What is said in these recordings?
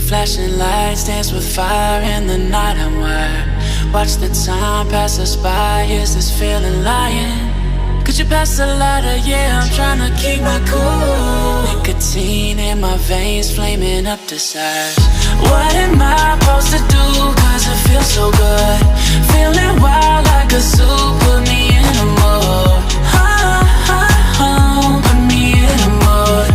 flashing lights dance with fire in the night. I'm wired. Watch the time pass us by. Is this feeling lying? Could you pass the lighter? Yeah, I'm trying to keep my cool. Nicotine in my veins, flaming up desires. What am I supposed to do? Cause it feels so good. Feeling wild like a zoo. Put me in a mood. Put me in a mood.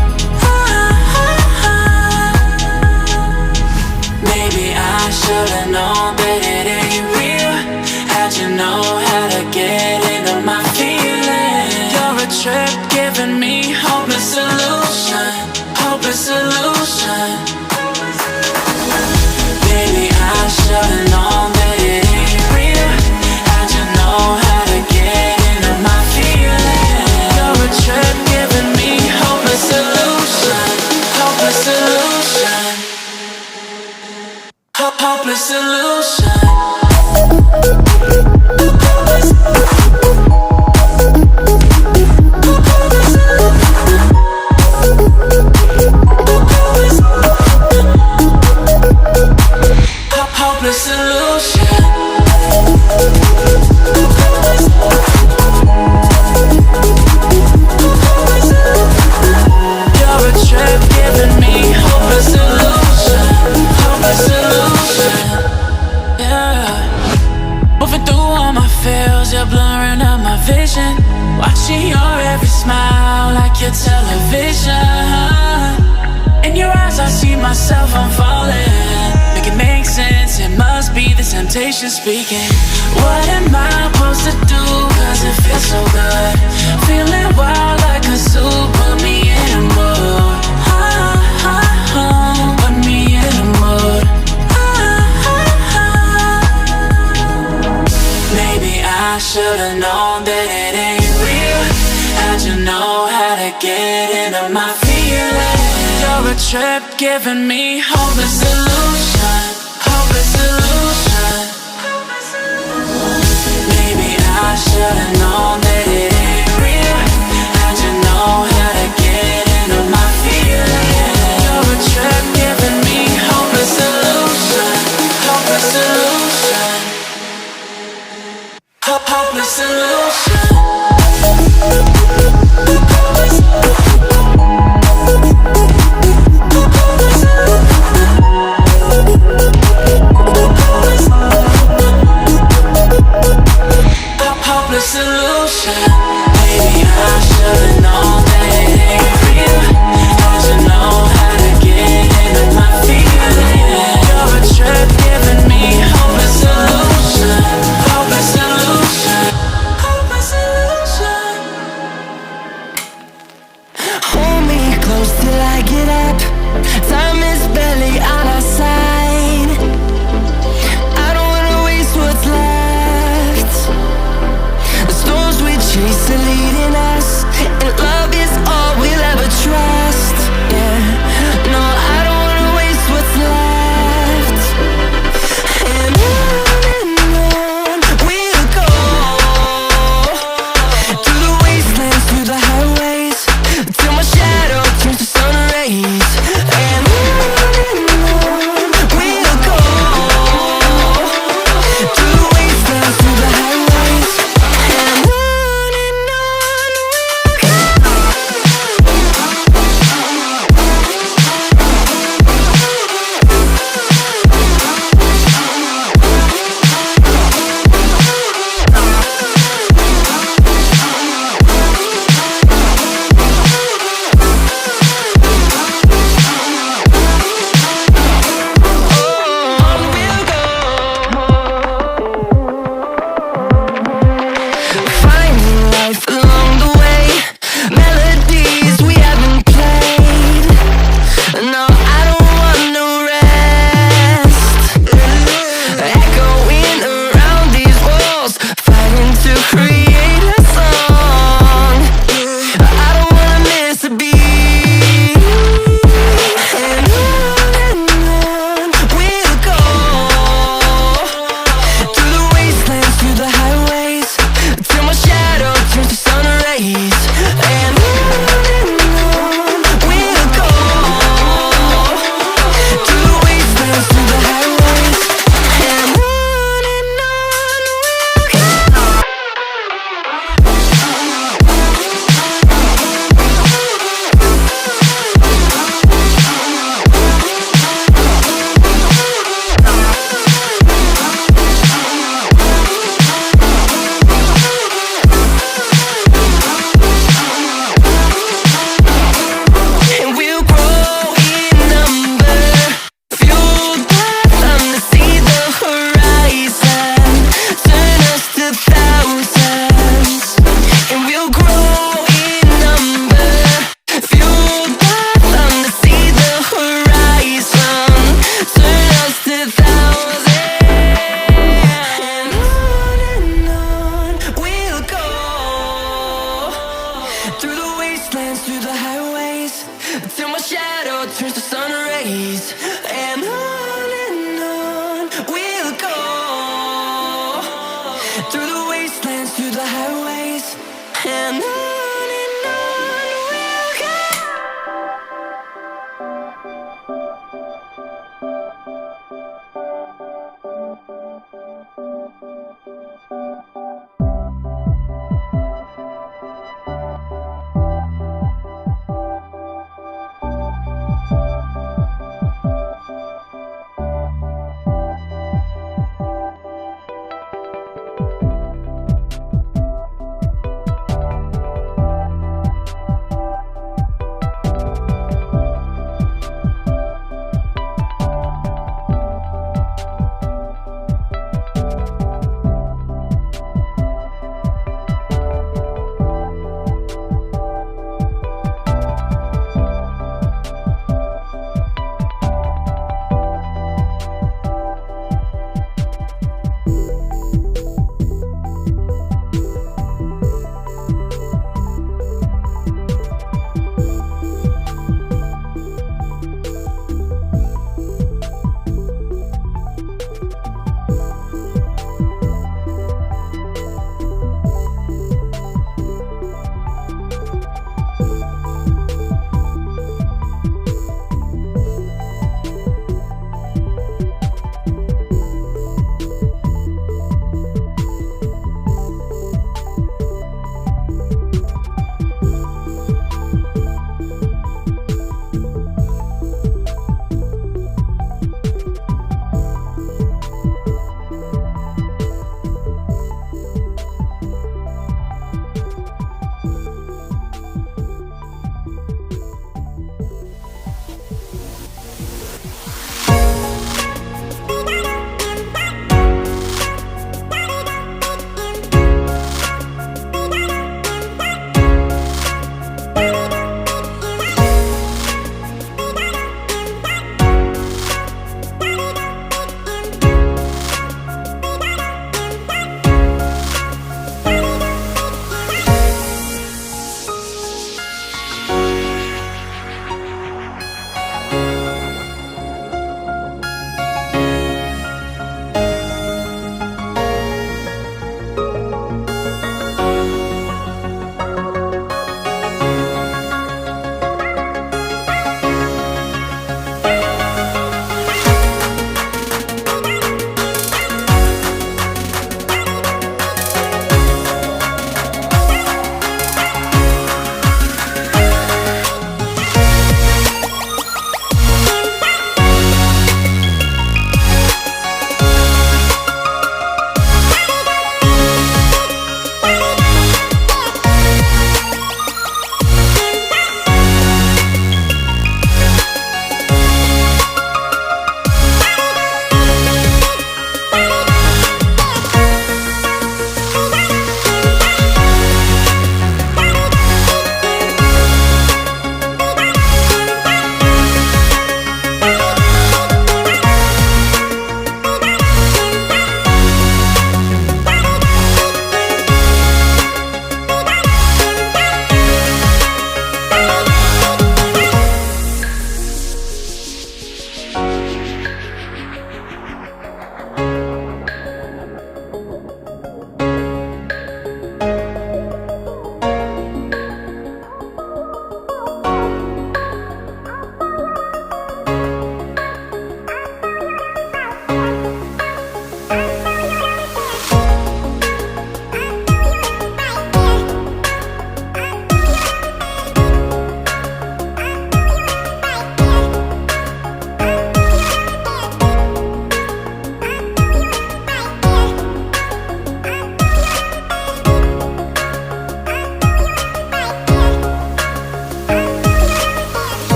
Maybe I should've known that it ain't real. How'd you know how to get into my feelings? You're a trip giving me hopeless solution. Hopeless solution. Baby, I should've known that it ain't real. How'd you know how to get into my feelings? You're a trip giving me hopeless solution. Hopeless solution. Hopeless solution. Hopeless solution. You're a trip giving me hopeless solution. Hopeless solution. Yeah. Moving through all my feels, you're blurring out my vision. Watching your every smile like your television. In your eyes I see myself, I'm falling. Make it make sense, it must be the temptation speaking. What am I supposed to do? Cause it feels so good. Feeling wild like a zoo. Put me in a mood. Put me in a mood. Maybe I should've known that it ain't real. How'd you know how to get into my feelings? You're a trip giving me hopeless solution. Hopeless solution. Maybe I should've known that